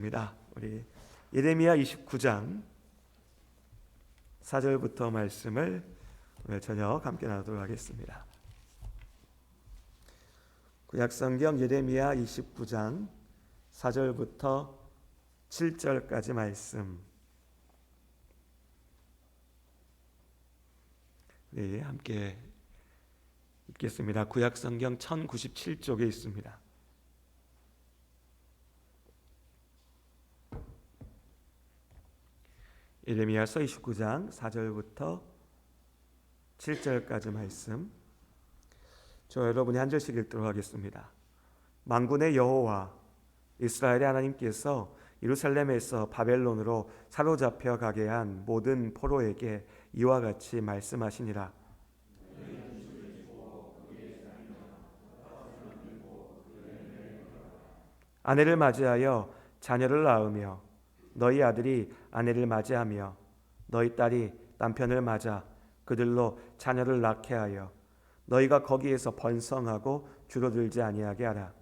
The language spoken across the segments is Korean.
우리 예레미야 29장 4절부터 말씀을 오늘 저녁 함께 나누도록 하겠습니다. 구약성경 예레미야 29장 4절부터 7절까지 말씀 함께 읽겠습니다. 구약성경 1097쪽에 있습니다. 예레미야서 29장 4절부터 7절까지 말씀, 저 여러분이 한 절씩 읽도록 하겠습니다. 만군의 여호와 이스라엘의 하나님께서 예루살렘에서 바벨론으로 사로잡혀 가게 한 모든 포로에게 이와 같이 말씀하시니라. 아내를 맞이하여 자녀를 낳으며 너희 아들이 아내를 맞이하며 너희 딸이 남편을 맞아 그들로 자녀를 낳게 하여 너희가 거기에서 번성하고 줄어들지 아니하게 하라.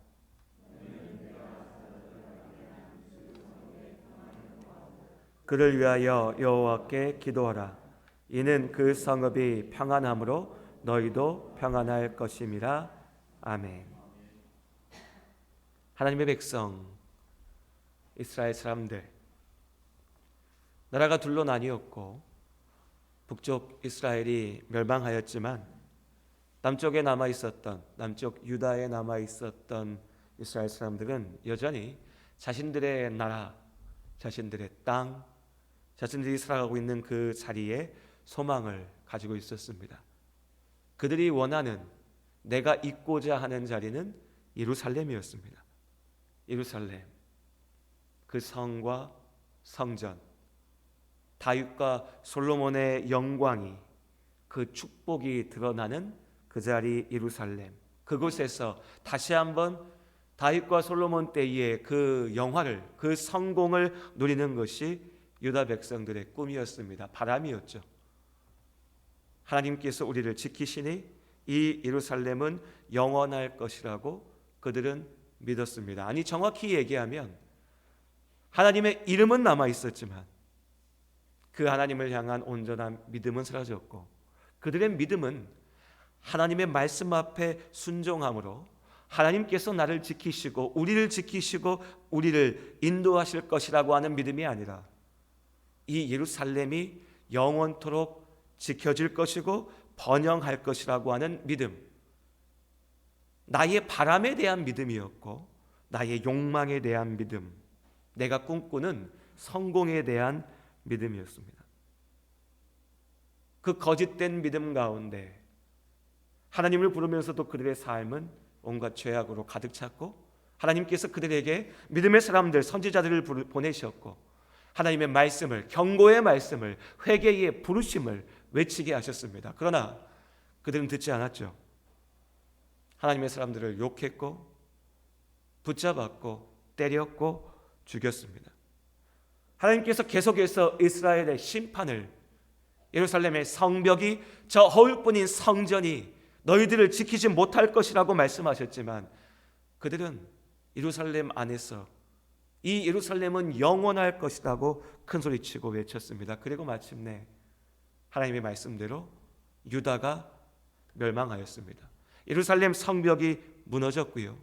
그를 위하여 여호와께 기도하라. 이는 그 성읍이 평안함으로 너희도 평안할 것임이라. 아멘. 하나님의 백성 이스라엘 사람들, 나라가 둘로 나뉘었고 북쪽 이스라엘이 멸망하였지만 남쪽에 남아있었던, 남쪽 유다에 남아있었던 이스라엘 사람들은 여전히 자신들의 나라, 자신들의 땅, 자신들이 살아가고 있는 그 자리에 소망을 가지고 있었습니다. 그들이 원하는, 내가 있고자 하는 자리는 예루살렘이었습니다. 예루살렘, 그 성과 성전, 다윗과 솔로몬의 영광이, 그 축복이 드러나는 그 자리 예루살렘, 그곳에서 다시 한번 다윗과 솔로몬 때의 그 영화를, 그 성공을 누리는 것이 유다 백성들의 꿈이었습니다. 바람이었죠. 하나님께서 우리를 지키시니 이 예루살렘은 영원할 것이라고 그들은 믿었습니다. 아니, 정확히 얘기하면 하나님의 이름은 남아 있었지만 그 하나님을 향한 온전한 믿음은 사라졌고, 그들의 믿음은 하나님의 말씀 앞에 순종함으로 하나님께서 나를 지키시고 우리를 지키시고 우리를 인도하실 것이라고 하는 믿음이 아니라 이 예루살렘이 영원토록 지켜질 것이고 번영할 것이라고 하는 믿음, 나의 바람에 대한 믿음이었고 나의 욕망에 대한 믿음, 내가 꿈꾸는 성공에 대한 믿음이었습니다. 그 거짓된 믿음 가운데 하나님을 부르면서도 그들의 삶은 온갖 죄악으로 가득 찼고, 하나님께서 그들에게 믿음의 사람들, 선지자들을 보내셨고 하나님의 말씀을, 경고의 말씀을, 회개의 부르심을 외치게 하셨습니다. 그러나 그들은 듣지 않았죠. 하나님의 사람들을 욕했고 붙잡았고 때렸고 죽였습니다. 하나님께서 계속해서 이스라엘의 심판을, 예루살렘의 성벽이, 저 허울뿐인 성전이 너희들을 지키지 못할 것이라고 말씀하셨지만 그들은 예루살렘 안에서 이 예루살렘은 영원할 것이라고 큰소리치고 외쳤습니다. 그리고 마침내 하나님의 말씀대로 유다가 멸망하였습니다. 예루살렘 성벽이 무너졌고요,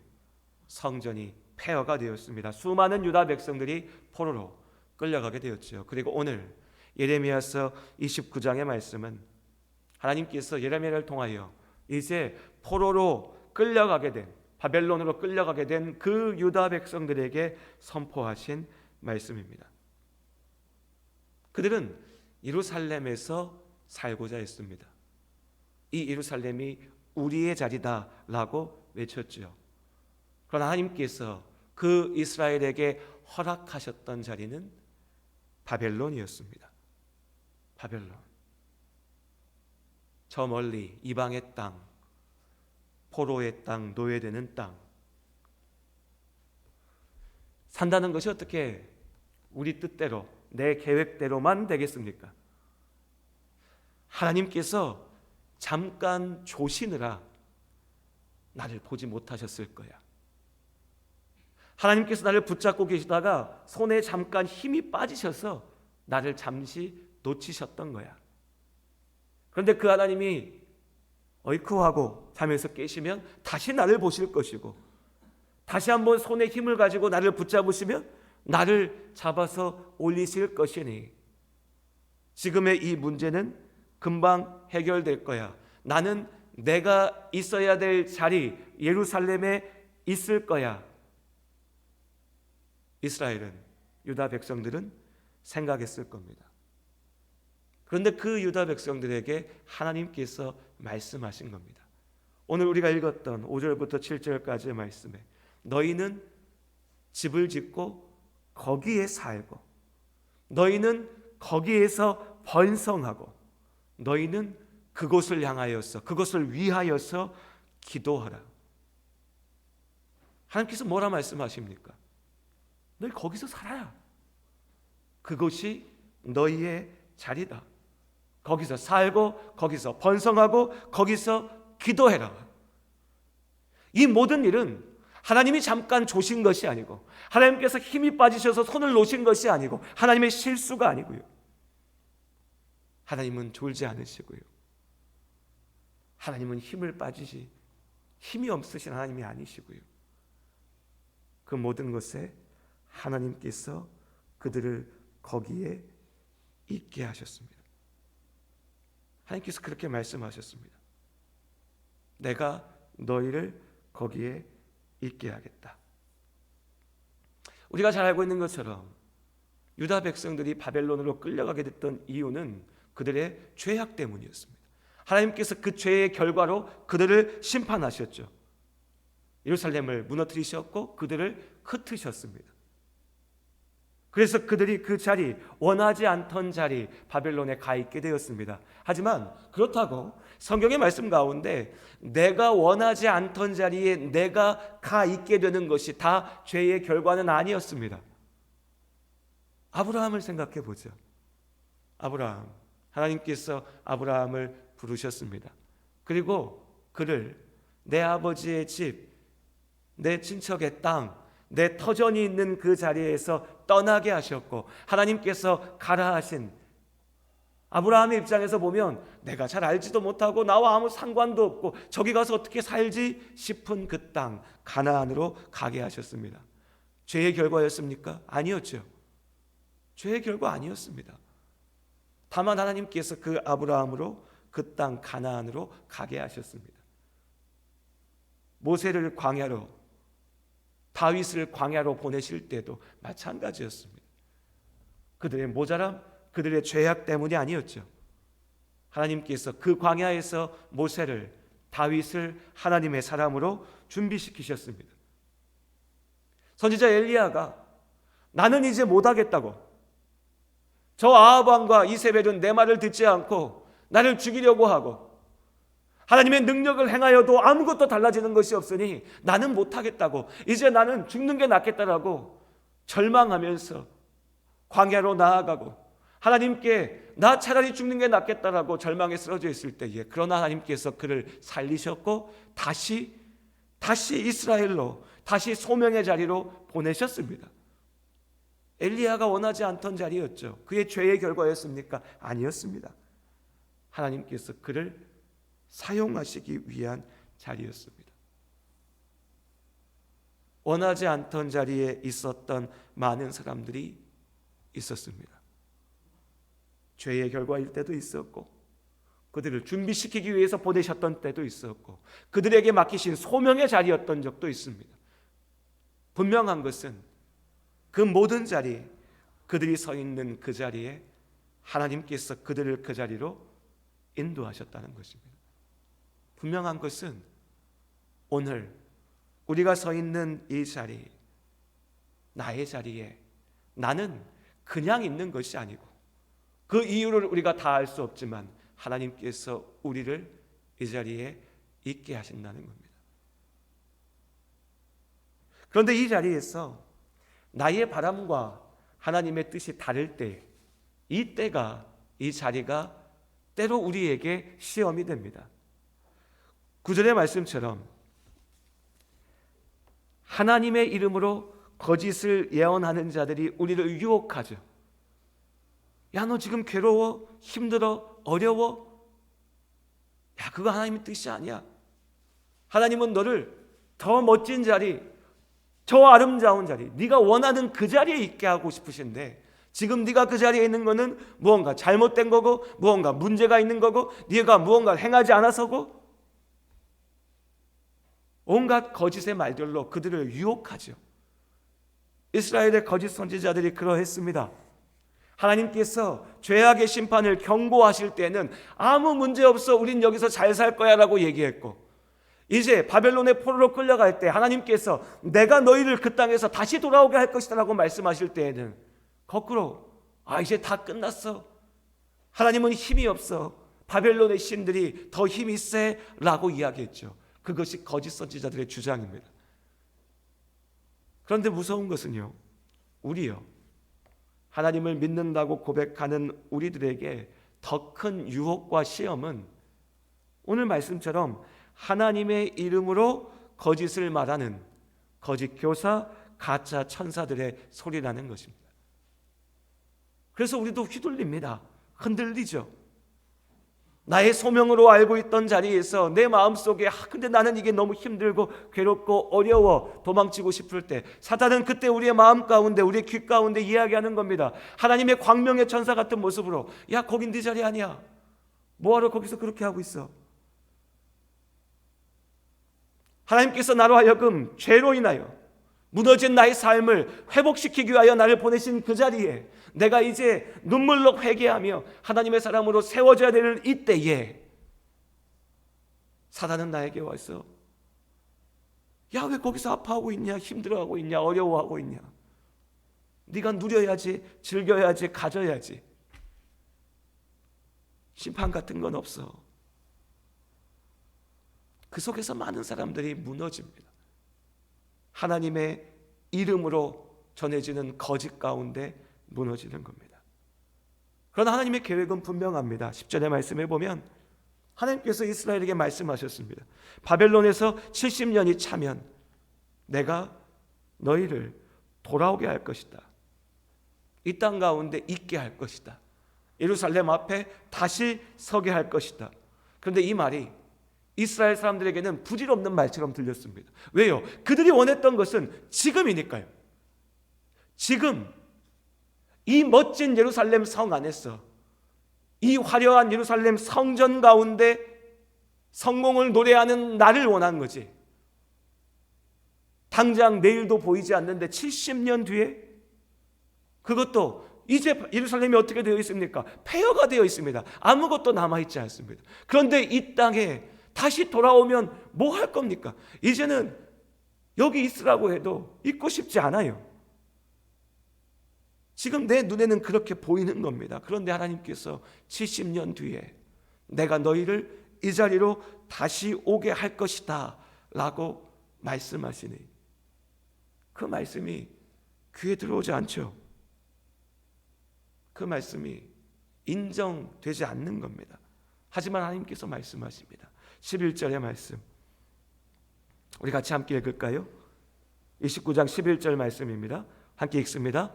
성전이 폐허가 되었습니다. 수많은 유다 백성들이 포로로 끌려가게 되었죠. 그리고 오늘 예레미야서 29장의 말씀은 하나님께서 예레미야를 통하여 이제 포로로 끌려가게 된, 바벨론으로 끌려가게 된 그 유다 백성들에게 선포하신 말씀입니다. 그들은 예루살렘에서 살고자 했습니다. 이 예루살렘이 우리의 자리다라고 외쳤죠. 그러나 하나님께서 그 이스라엘에게 허락하셨던 자리는 바벨론이었습니다. 바벨론, 저 멀리 이방의 땅, 포로의 땅, 노예되는 땅. 산다는 것이 어떻게 우리 뜻대로, 내 계획대로만 되겠습니까? 하나님께서 잠깐 조시느라 나를 보지 못하셨을 거야. 하나님께서 나를 붙잡고 계시다가 손에 잠깐 힘이 빠지셔서 나를 잠시 놓치셨던 거야. 그런데 그 하나님이 어이쿠 하고 잠에서 깨시면 다시 나를 보실 것이고, 다시 한번 손에 힘을 가지고 나를 붙잡으시면 나를 잡아서 올리실 것이니 지금의 이 문제는 금방 해결될 거야. 나는 내가 있어야 될 자리 예루살렘에 있을 거야. 이스라엘은, 유다 백성들은 생각했을 겁니다. 그런데 그 유다 백성들에게 하나님께서 말씀하신 겁니다. 오늘 우리가 읽었던 5절부터 7절까지의 말씀에 너희는 집을 짓고 거기에 살고, 너희는 거기에서 번성하고, 너희는 그곳을 향하여서, 그것을 위하여서 기도하라. 하나님께서 뭐라 말씀하십니까? 너희 거기서 살아야. 그것이 너희의 자리다. 거기서 살고, 거기서 번성하고, 거기서 기도해라. 이 모든 일은 하나님이 잠깐 조신 것이 아니고, 하나님께서 힘이 빠지셔서 손을 놓으신 것이 아니고, 하나님의 실수가 아니고요. 하나님은 졸지 않으시고요. 하나님은 힘이 없으신 하나님이 아니시고요. 그 모든 것에 하나님께서 그들을 거기에 있게 하셨습니다. 하나님께서 그렇게 말씀하셨습니다. 내가 너희를 거기에 있게 하겠다. 우리가 잘 알고 있는 것처럼 유다 백성들이 바벨론으로 끌려가게 됐던 이유는 그들의 죄악 때문이었습니다. 하나님께서 그 죄의 결과로 그들을 심판하셨죠. 예루살렘을 무너뜨리셨고 그들을 흩으셨습니다. 그래서 그들이 그 자리, 원하지 않던 자리 바벨론에 가 있게 되었습니다. 하지만 그렇다고 성경의 말씀 가운데 내가 원하지 않던 자리에 내가 가 있게 되는 것이 다 죄의 결과는 아니었습니다. 아브라함을 생각해 보죠. 아브라함, 하나님께서 아브라함을 부르셨습니다. 그리고 그를 내 아버지의 집, 내 친척의 땅, 내 터전이 있는 그 자리에서 떠나게 하셨고, 하나님께서 가라 하신, 아브라함의 입장에서 보면 내가 잘 알지도 못하고 나와 아무 상관도 없고 저기 가서 어떻게 살지 싶은 그 땅 가나안으로 가게 하셨습니다. 죄의 결과였습니까? 아니었죠. 죄의 결과 아니었습니다. 다만 하나님께서 그 아브라함으로 그 땅 가나안으로 가게 하셨습니다. 모세를 광야로, 다윗을 광야로 보내실 때도 마찬가지였습니다. 그들의 모자람, 그들의 죄악 때문이 아니었죠. 하나님께서 그 광야에서 모세를, 다윗을 하나님의 사람으로 준비시키셨습니다. 선지자 엘리야가 나는 이제 못하겠다고, 저 아합 왕과 이세벨은 내 말을 듣지 않고 나를 죽이려고 하고 하나님의 능력을 행하여도 아무것도 달라지는 것이 없으니 나는 못하겠다고, 이제 나는 죽는 게 낫겠다라고 절망하면서 광야로 나아가고 하나님께 나 차라리 죽는 게 낫겠다라고 절망에 쓰러져 있을 때에, 그러나 하나님께서 그를 살리셨고 다시 이스라엘로, 다시 소명의 자리로 보내셨습니다. 엘리야가 원하지 않던 자리였죠. 그의 죄의 결과였습니까? 아니었습니다. 하나님께서 그를 사용하시기 위한 자리였습니다. 원하지 않던 자리에 있었던 많은 사람들이 있었습니다. 죄의 결과일 때도 있었고, 그들을 준비시키기 위해서 보내셨던 때도 있었고, 그들에게 맡기신 소명의 자리였던 적도 있습니다. 분명한 것은 그 모든 자리, 그들이 서 있는 그 자리에 하나님께서 그들을 그 자리로 인도하셨다는 것입니다. 분명한 것은 오늘 우리가 서 있는 이 자리, 나의 자리에 나는 그냥 있는 것이 아니고, 그 이유를 우리가 다 알 수 없지만 하나님께서 우리를 이 자리에 있게 하신다는 겁니다. 그런데 이 자리에서 나의 바람과 하나님의 뜻이 다를 때, 이 때가, 이 자리가 때로 우리에게 시험이 됩니다. 9절의 말씀처럼 하나님의 이름으로 거짓을 예언하는 자들이 우리를 유혹하죠. 야, 너 지금 괴로워? 힘들어? 어려워? 야, 그거 하나님의 뜻이 아니야. 하나님은 너를 더 멋진 자리, 저 아름다운 자리, 네가 원하는 그 자리에 있게 하고 싶으신데, 지금 네가 그 자리에 있는 거는 무언가 잘못된 거고, 무언가 문제가 있는 거고, 네가 무언가 행하지 않아서고, 온갖 거짓의 말들로 그들을 유혹하죠. 이스라엘의 거짓 선지자들이 그러했습니다. 하나님께서 죄악의 심판을 경고하실 때는 아무 문제 없어, 우린 여기서 잘 살 거야 라고 얘기했고, 이제 바벨론의 포로로 끌려갈 때 하나님께서 내가 너희를 그 땅에서 다시 돌아오게 할 것이다 라고 말씀하실 때에는 거꾸로, 이제 다 끝났어, 하나님은 힘이 없어, 바벨론의 신들이 더 힘이 세 라고 이야기했죠. 그것이 거짓 선지자들의 주장입니다. 그런데 무서운 것은요, 우리요, 하나님을 믿는다고 고백하는 우리들에게 더 큰 유혹과 시험은 오늘 말씀처럼 하나님의 이름으로 거짓을 말하는 거짓 교사, 가짜 천사들의 소리라는 것입니다. 그래서 우리도 휘둘립니다. 흔들리죠. 나의 소명으로 알고 있던 자리에서 내 마음속에 근데 나는 이게 너무 힘들고 괴롭고 어려워 도망치고 싶을 때, 사탄은 그때 우리의 마음 가운데, 우리의 귀 가운데 이야기하는 겁니다. 하나님의 광명의 천사 같은 모습으로, 야, 거긴 네 자리 아니야, 뭐하러 거기서 그렇게 하고 있어. 하나님께서 나로 하여금 죄로 인하여 무너진 나의 삶을 회복시키기 위하여 나를 보내신 그 자리에 내가 이제 눈물로 회개하며 하나님의 사람으로 세워져야 되는 이때에 사단은 나에게 와서, 야, 왜 거기서 아파하고 있냐, 힘들어하고 있냐, 어려워하고 있냐, 네가 누려야지, 즐겨야지, 가져야지. 심판 같은 건 없어. 그 속에서 많은 사람들이 무너집니다. 하나님의 이름으로 전해지는 거짓 가운데 무너지는 겁니다. 그러나 하나님의 계획은 분명합니다. 10절의 말씀에 보면 하나님께서 이스라엘에게 말씀하셨습니다. 바벨론에서 70년이 차면 내가 너희를 돌아오게 할 것이다. 이 땅 가운데 있게 할 것이다. 예루살렘 앞에 다시 서게 할 것이다. 그런데 이 말이 이스라엘 사람들에게는 부질없는 말처럼 들렸습니다. 왜요? 그들이 원했던 것은 지금이니까요. 지금 이 멋진 예루살렘 성 안에서, 이 화려한 예루살렘 성전 가운데 성공을 노래하는 나를 원한 거지, 당장 내일도 보이지 않는데 70년 뒤에, 그것도 이제 예루살렘이 어떻게 되어 있습니까? 폐허가 되어 있습니다. 아무것도 남아있지 않습니다. 그런데 이 땅에 다시 돌아오면 뭐 할 겁니까? 이제는 여기 있으라고 해도 있고 싶지 않아요. 지금 내 눈에는 그렇게 보이는 겁니다. 그런데 하나님께서 70년 뒤에 내가 너희를 이 자리로 다시 오게 할 것이다 라고 말씀하시니 그 말씀이 귀에 들어오지 않죠. 그 말씀이 인정되지 않는 겁니다. 하지만 하나님께서 말씀하십니다. 11절의 말씀, 우리 같이 함께 읽을까요? 29장 11절 말씀입니다. 함께 읽습니다.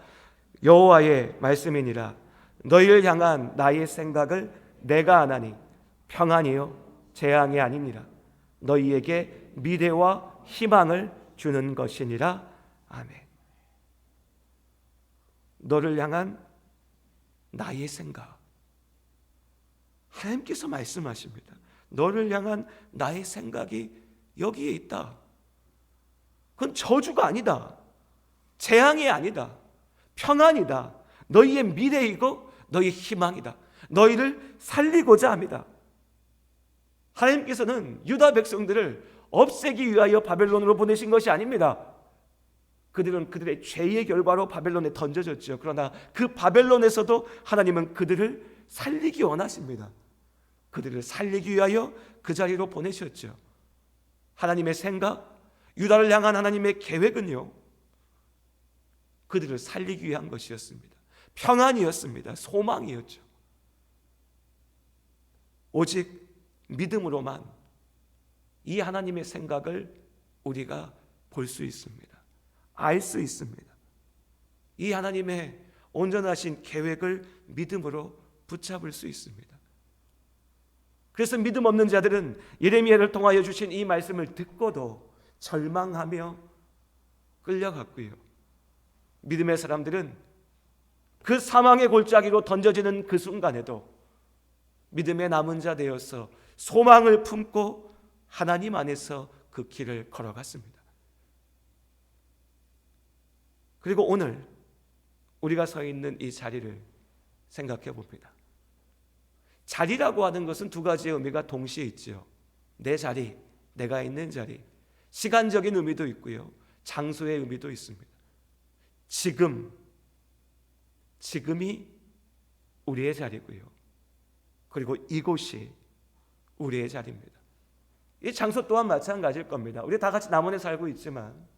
여호와의 말씀이니라. 너희를 향한 나의 생각을 내가 아나니 평안이요 재앙이 아니니라. 너희에게 미래와 희망을 주는 것이니라. 아멘. 너를 향한 나의 생각, 하나님께서 말씀하십니다. 너를 향한 나의 생각이 여기에 있다. 그건 저주가 아니다, 재앙이 아니다, 평안이다. 너희의 미래이고 너희의 희망이다. 너희를 살리고자 합니다. 하나님께서는 유다 백성들을 없애기 위하여 바벨론으로 보내신 것이 아닙니다. 그들은 그들의 죄의 결과로 바벨론에 던져졌죠. 그러나 그 바벨론에서도 하나님은 그들을 살리기 원하십니다. 그들을 살리기 위하여 그 자리로 보내셨죠. 하나님의 생각, 유다를 향한 하나님의 계획은요, 그들을 살리기 위한 것이었습니다. 평안이었습니다. 소망이었죠. 오직 믿음으로만 이 하나님의 생각을 우리가 볼 수 있습니다. 알 수 있습니다. 이 하나님의 온전하신 계획을 믿음으로 붙잡을 수 있습니다. 그래서 믿음 없는 자들은 예레미야를 통하여 주신 이 말씀을 듣고도 절망하며 끌려갔고요. 믿음의 사람들은 그 사망의 골짜기로 던져지는 그 순간에도 믿음의 남은 자 되어서 소망을 품고 하나님 안에서 그 길을 걸어갔습니다. 그리고 오늘 우리가 서 있는 이 자리를 생각해 봅니다. 자리라고 하는 것은 두 가지의 의미가 동시에 있죠. 내 자리, 내가 있는 자리. 시간적인 의미도 있고요, 장소의 의미도 있습니다. 지금이 우리의 자리고요, 그리고 이곳이 우리의 자리입니다. 이 장소 또한 마찬가지일 겁니다. 우리 다 같이 남원에 살고 있지만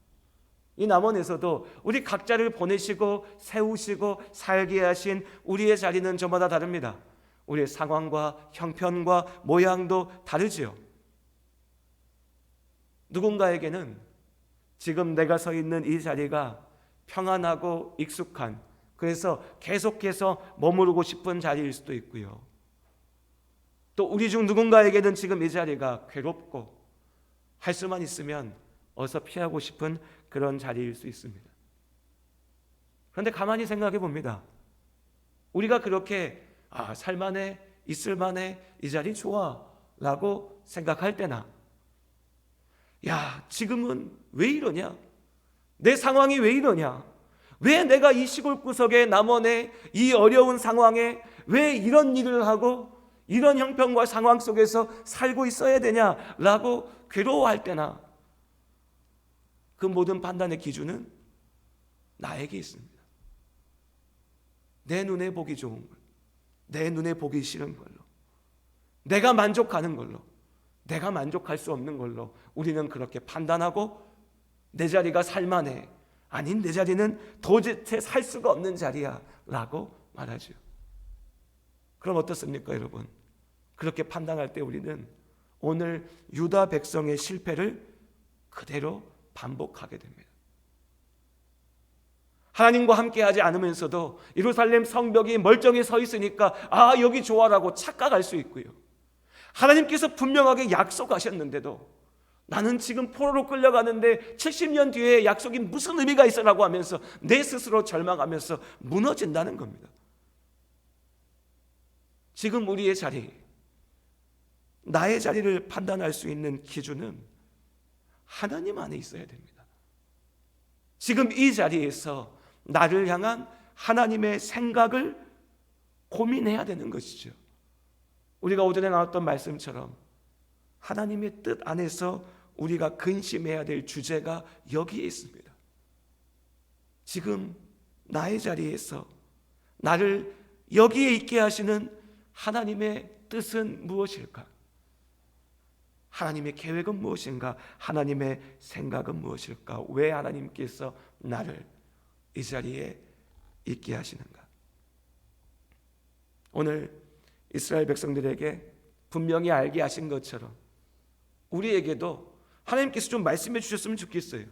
이 남원에서도 우리 각자를 보내시고 세우시고 살게 하신 우리의 자리는 저마다 다릅니다. 우리의 상황과 형편과 모양도 다르지요. 누군가에게는 지금 내가 서 있는 이 자리가 평안하고 익숙한, 그래서 계속해서 머무르고 싶은 자리일 수도 있고요, 또 우리 중 누군가에게는 지금 이 자리가 괴롭고 할 수만 있으면 어서 피하고 싶은 그런 자리일 수 있습니다. 그런데 가만히 생각해 봅니다. 우리가 그렇게 살만해, 있을만해, 이 자리 좋아 라고 생각할 때나, 야, 지금은 왜 이러냐? 내 상황이 왜 이러냐? 왜 내가 이 시골 구석에 남원에 이 어려운 상황에 왜 이런 일을 하고 이런 형편과 상황 속에서 살고 있어야 되냐라고 괴로워할 때나, 그 모든 판단의 기준은 나에게 있습니다. 내 눈에 보기 좋은 걸, 내 눈에 보기 싫은 걸로, 내가 만족하는 걸로, 내가 만족할 수 없는 걸로 우리는 그렇게 판단하고, 내 자리가 살만해, 아닌 내 자리는 도대체 살 수가 없는 자리야 라고 말하죠. 그럼 어떻습니까 여러분? 그렇게 판단할 때 우리는 오늘 유다 백성의 실패를 그대로 반복하게 됩니다. 하나님과 함께하지 않으면서도 예루살렘 성벽이 멀쩡히 서 있으니까 여기 좋아라고 착각할 수 있고요, 하나님께서 분명하게 약속하셨는데도 나는 지금 포로로 끌려가는데 70년 뒤에 약속이 무슨 의미가 있어라고 하면서 내 스스로 절망하면서 무너진다는 겁니다. 지금 우리의 자리, 나의 자리를 판단할 수 있는 기준은 하나님 안에 있어야 됩니다. 지금 이 자리에서 나를 향한 하나님의 생각을 고민해야 되는 것이죠. 우리가 오전에 나왔던 말씀처럼 하나님의 뜻 안에서 우리가 근심해야 될 주제가 여기에 있습니다. 지금 나의 자리에서 나를 여기에 있게 하시는 하나님의 뜻은 무엇일까? 하나님의 계획은 무엇인가? 하나님의 생각은 무엇일까? 왜 하나님께서 나를 이 자리에 있게 하시는가? 오늘 이스라엘 백성들에게 분명히 알게 하신 것처럼 우리에게도 하나님께서 좀 말씀해 주셨으면 좋겠어요.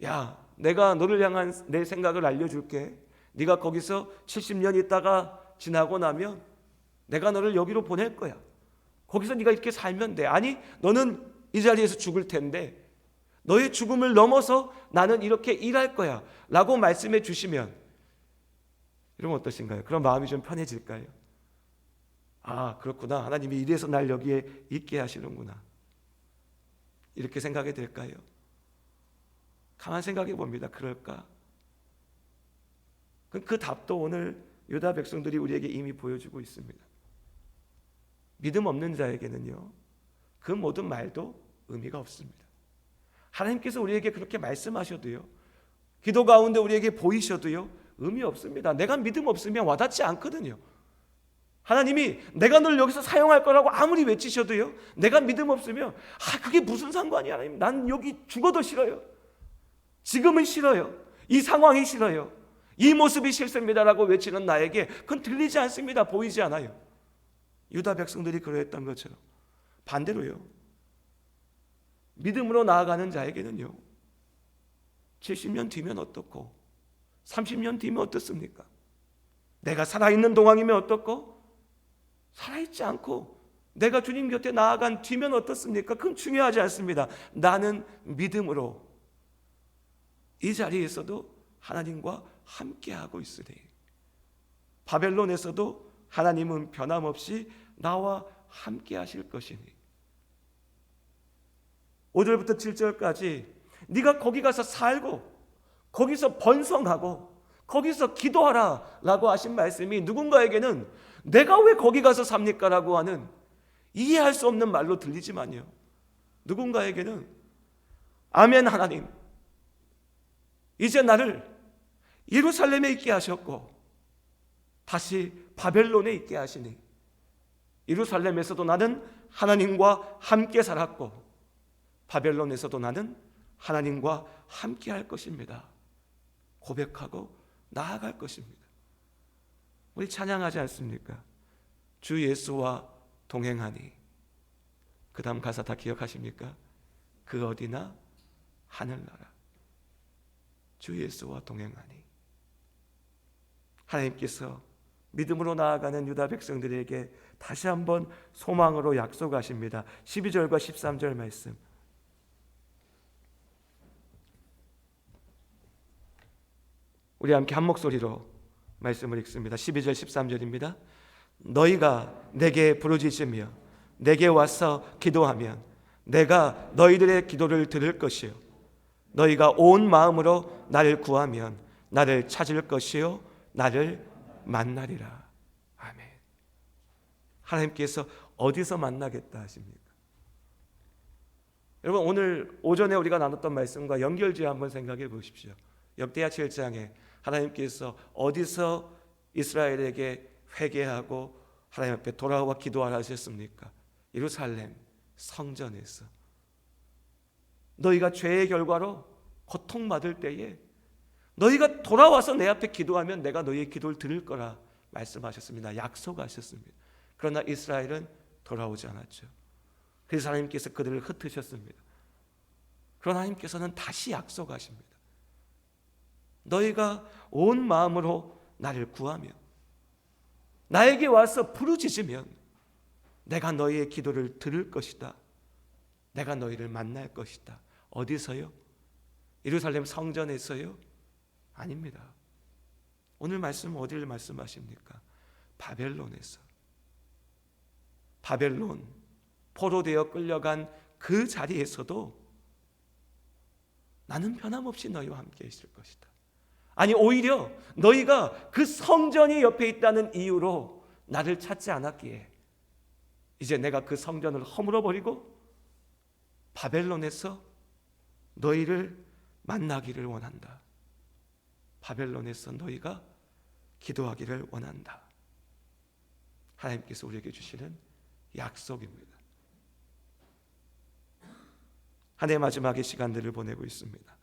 야, 내가 너를 향한 내 생각을 알려줄게. 네가 거기서 70년 있다가 지나고 나면 내가 너를 여기로 보낼 거야. 거기서 네가 이렇게 살면 돼. 아니, 너는 이 자리에서 죽을 텐데 너의 죽음을 넘어서 나는 이렇게 일할 거야 라고 말씀해 주시면 여러분 어떠신가요? 그런 마음이 좀 편해질까요? 그렇구나, 하나님이 이래서 날 여기에 있게 하시는구나, 이렇게 생각이 될까요? 가만 생각해 봅니다. 그럴까? 그 답도 오늘 유다 백성들이 우리에게 이미 보여주고 있습니다. 믿음 없는 자에게는요, 그 모든 말도 의미가 없습니다. 하나님께서 우리에게 그렇게 말씀하셔도요, 기도 가운데 우리에게 보이셔도요, 의미 없습니다. 내가 믿음 없으면 와닿지 않거든요. 하나님이 내가 널 여기서 사용할 거라고 아무리 외치셔도요, 내가 믿음 없으면 그게 무슨 상관이야, 하나님. 난 여기 죽어도 싫어요. 지금은 싫어요. 이 상황이 싫어요. 이 모습이 싫습니다라고 외치는 나에게 그건 들리지 않습니다. 보이지 않아요. 유다 백성들이 그러했던 것처럼 반대로요, 믿음으로 나아가는 자에게는요, 70년 뒤면 어떻고 30년 뒤면 어떻습니까? 내가 살아있는 동안이면 어떻고 살아있지 않고 내가 주님 곁에 나아간 뒤면 어떻습니까? 그건 중요하지 않습니다. 나는 믿음으로 이 자리에서도 하나님과 함께하고 있으니 바벨론에서도 하나님은 변함없이 나와 함께하실 것이니 5절부터 7절까지 네가 거기 가서 살고 거기서 번성하고 거기서 기도하라 라고 하신 말씀이 누군가에게는 내가 왜 거기 가서 삽니까? 라고 하는 이해할 수 없는 말로 들리지만요, 누군가에게는 아멘 하나님, 이제 나를 예루살렘에 있게 하셨고 다시 바벨론에 있게 하시니 예루살렘에서도 나는 하나님과 함께 살았고 바벨론에서도 나는 하나님과 함께 할 것입니다 고백하고 나아갈 것입니다. 우리 찬양하지 않습니까? 주 예수와 동행하니. 그 다음 가사 다 기억하십니까? 그 어디나 하늘나라. 주 예수와 동행하니. 하나님께서 믿음으로 나아가는 유다 백성들에게 다시 한번 소망으로 약속하십니다. 12절과 13절 말씀 우리 함께 한 목소리로 말씀을 읽습니다. 12절 13절입니다. 너희가 내게 부르짖으며 내게 와서 기도하면 내가 너희들의 기도를 들을 것이요 너희가 온 마음으로 나를 구하면 나를 찾을 것이요 나를 만나리라. 아멘. 하나님께서 어디서 만나겠다 하십니까? 여러분, 오늘 오전에 우리가 나눴던 말씀과 연결지어 한번 생각해 보십시오. 역대하 7장에 하나님께서 어디서 이스라엘에게 회개하고 하나님 앞에 돌아와 기도하라 하셨습니까? 예루살렘 성전에서. 너희가 죄의 결과로 고통받을 때에 너희가 돌아와서 내 앞에 기도하면 내가 너희의 기도를 들을 거라 말씀하셨습니다. 약속하셨습니다. 그러나 이스라엘은 돌아오지 않았죠. 그래서 하나님께서 그들을 흩으셨습니다. 그러나 하나님께서는 다시 약속하십니다. 너희가 온 마음으로 나를 구하면 나에게 와서 부르짖으면 내가 너희의 기도를 들을 것이다. 내가 너희를 만날 것이다. 어디서요? 예루살렘 성전에서요? 아닙니다. 오늘 말씀은 어디를 말씀하십니까? 바벨론에서. 바벨론 포로되어 끌려간 그 자리에서도 나는 변함없이 너희와 함께 있을 것이다. 아니, 오히려 너희가 그 성전이 옆에 있다는 이유로 나를 찾지 않았기에 이제 내가 그 성전을 허물어버리고 바벨론에서 너희를 만나기를 원한다. 바벨론에서 너희가 기도하기를 원한다. 하나님께서 우리에게 주시는 약속입니다. 한 해 마지막의 시간들을 보내고 있습니다.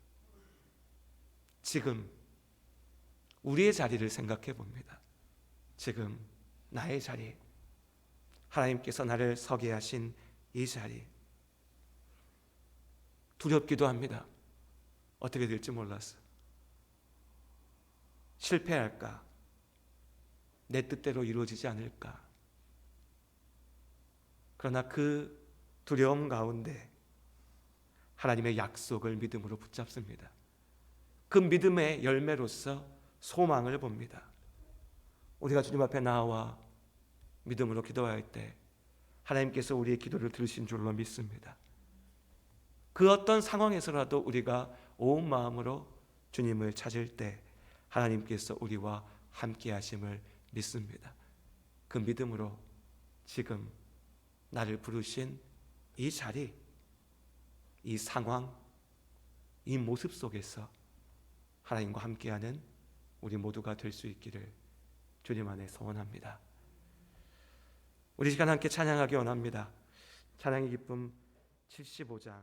지금 우리의 자리를 생각해 봅니다. 지금 나의 자리, 하나님께서 나를 서게 하신 이 자리, 두렵기도 합니다. 어떻게 될지 몰라서. 실패할까? 내 뜻대로 이루어지지 않을까? 그러나 그 두려움 가운데 하나님의 약속을 믿음으로 붙잡습니다. 그 믿음의 열매로서 소망을 봅니다. 우리가 주님 앞에 나와 믿음으로 기도할 때 하나님께서 우리의 기도를 들으신 줄로 믿습니다. 그 어떤 상황에서라도 우리가 온 마음으로 주님을 찾을 때 하나님께서 우리와 함께 하심을 믿습니다. 그 믿음으로 지금 나를 부르신 이 자리, 이 상황, 이 모습 속에서 하나님과 함께하는 우리 모두가 될 수 있기를 주님 안에 소원합니다. 우리 시간 함께 찬양하기 원합니다. 찬양의 기쁨 75장